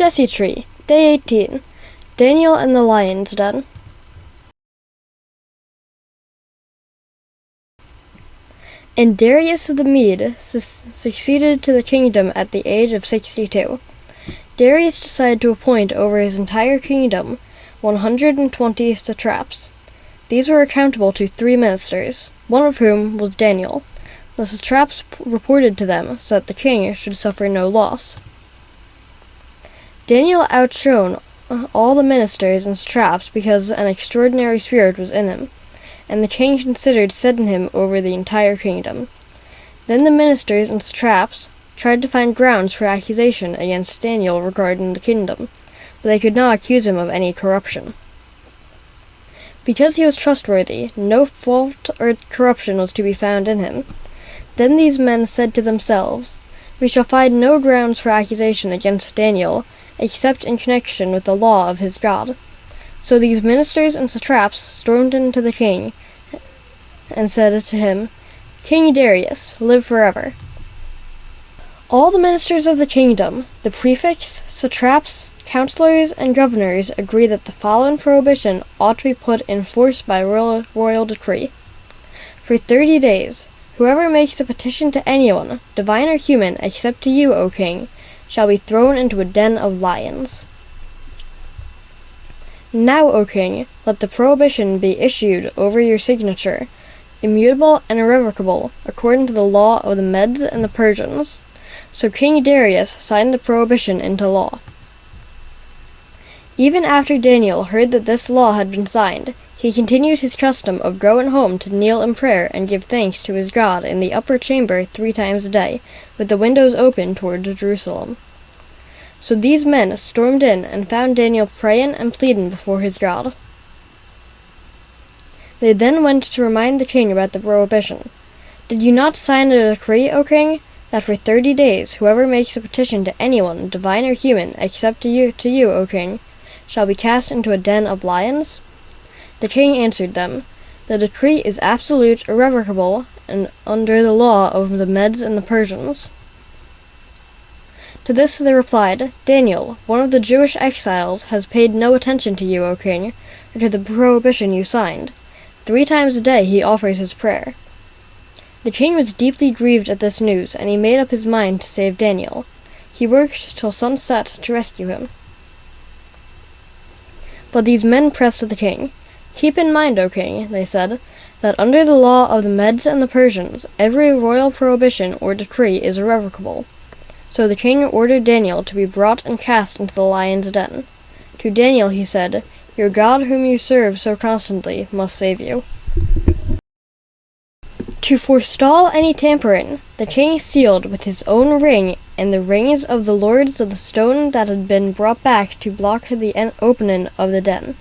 Jesse Tree, Day 18. Daniel and the Lion's Den. And Darius the Mede succeeded to the kingdom at the age of 62. Darius decided to appoint over his entire kingdom 120 satraps. These were accountable to 3 ministers, one of whom was Daniel. The satraps reported to them so that the king should suffer no loss. Daniel outshone all the ministers and satraps because an extraordinary spirit was in him, and the king considered setting him over the entire kingdom. Then the ministers and satraps tried to find grounds for accusation against Daniel regarding the kingdom, but they could not accuse him of any corruption. Because he was trustworthy, no fault or corruption was to be found in him. Then these men said to themselves, "We shall find no grounds for accusation against Daniel, except in connection with the law of his God." So these ministers and satraps stormed into the king and said to him, "King Darius, live forever." All the ministers of the kingdom, the prefects, satraps, counselors, and governors agree that the following prohibition ought to be put in force by royal decree. For 30 days, whoever makes a petition to anyone, divine or human, except to you, O king, shall be thrown into a den of lions. Now, O king, let the prohibition be issued over your signature, immutable and irrevocable, according to the law of the Medes and the Persians. So King Darius signed the prohibition into law. Even after Daniel heard that this law had been signed, he continued his custom of going home to kneel in prayer and give thanks to his God in the upper chamber 3 times a day, with the windows open toward Jerusalem. So these men stormed in and found Daniel praying and pleading before his God. They then went to remind the king about the prohibition. "Did you not sign a decree, O king, that for 30 days whoever makes a petition to anyone, divine or human, except to you, O king, shall be cast into a den of lions?" The king answered them, "The decree is absolute, irrevocable, and under the law of the Medes and the Persians." To this they replied, "Daniel, one of the Jewish exiles, has paid no attention to you, O king, or to the prohibition you signed. 3 times a day he offers his prayer." The king was deeply grieved at this news, and he made up his mind to save Daniel. He worked till sunset to rescue him. But these men pressed the king. "Keep in mind, O king," they said, "that under the law of the Medes and the Persians, every royal prohibition or decree is irrevocable." So the king ordered Daniel to be brought and cast into the lion's den. To Daniel he said, "Your God whom you serve so constantly must save you." To forestall any tampering, the king sealed with his own ring and the rings of the lords of the stone that had been brought back to block the opening of the den.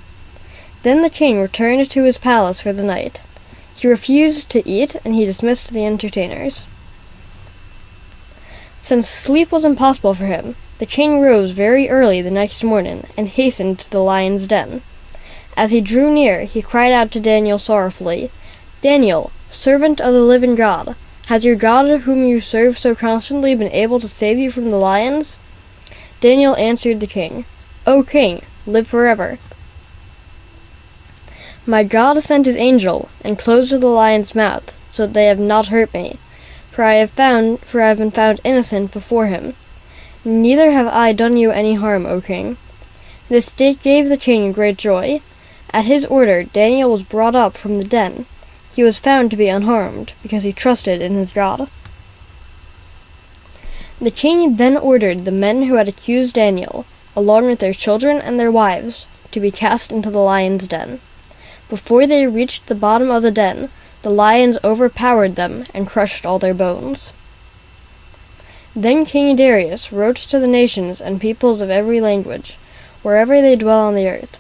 Then the king returned to his palace for the night. He refused to eat, and he dismissed the entertainers. Since sleep was impossible for him, the king rose very early the next morning and hastened to the lion's den. As he drew near, he cried out to Daniel sorrowfully, "Daniel, servant of the living God, has your God whom you serve so constantly been able to save you from the lions?" Daniel answered the king, "O king, live forever. My God sent his angel and closed the lion's mouth, so that they have not hurt me, for I have been found innocent before him. Neither have I done you any harm, O king." This gave the king great joy. At his order, Daniel was brought up from the den. He was found to be unharmed, because he trusted in his God. The king then ordered the men who had accused Daniel, along with their children and their wives, to be cast into the lion's den. Before they reached the bottom of the den, the lions overpowered them and crushed all their bones. Then King Darius wrote to the nations and peoples of every language, wherever they dwell on the earth,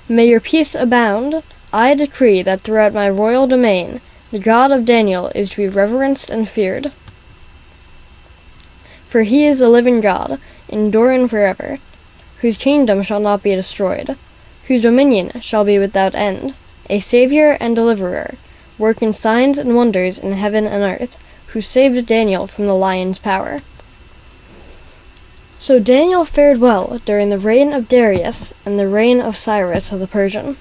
"May your peace abound. I decree that throughout my royal domain, the God of Daniel is to be reverenced and feared. For he is a living God, enduring forever, whose kingdom shall not be destroyed, whose dominion shall be without end, a Savior and Deliverer, working signs and wonders in heaven and earth, who saved Daniel from the lion's power." So Daniel fared well during the reign of Darius and the reign of Cyrus of the Persian.